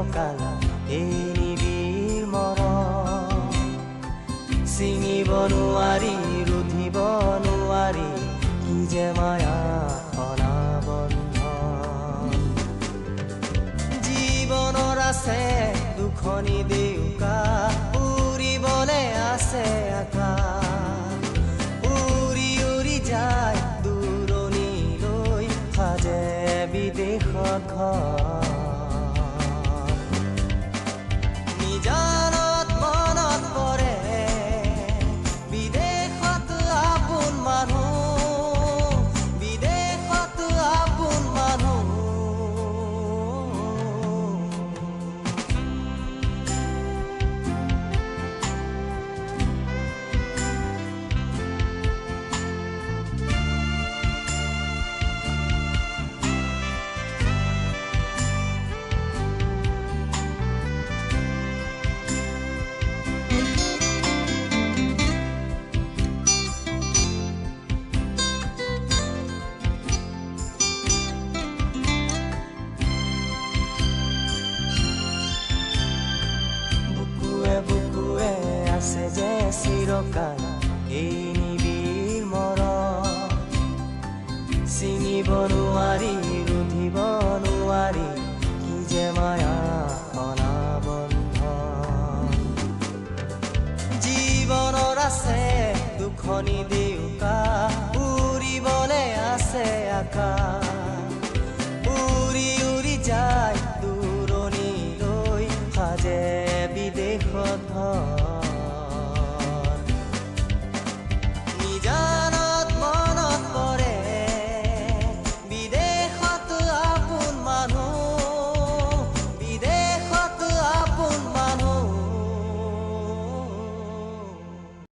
চিৰকাল এই নিবিড় মৰম ছিঙিব নোৱাৰি ৰুধিব নোৱাৰি কি যে মায়া অনাবন্ধন জীৱনৰ আছে দুখনি দেউকা উৰিবলে আছে আকাশ উৰি উৰি যায় দূৰণিলৈ সাজে বিদেশত ঘৰ নিজানত মনত পৰে বিদেশত আপোন মানুহ বিদেশত আপোন মানুহ বুকুৱে আছে যে চিৰকাল এই নিবিড় মৰম ছিঙিব নোৱাৰি ৰুধিব নোৱাৰি কি যে মায়া অনাবন্ধন জীৱনৰ আছে দুখনি দেউকা উৰিবলে আছে আকাশ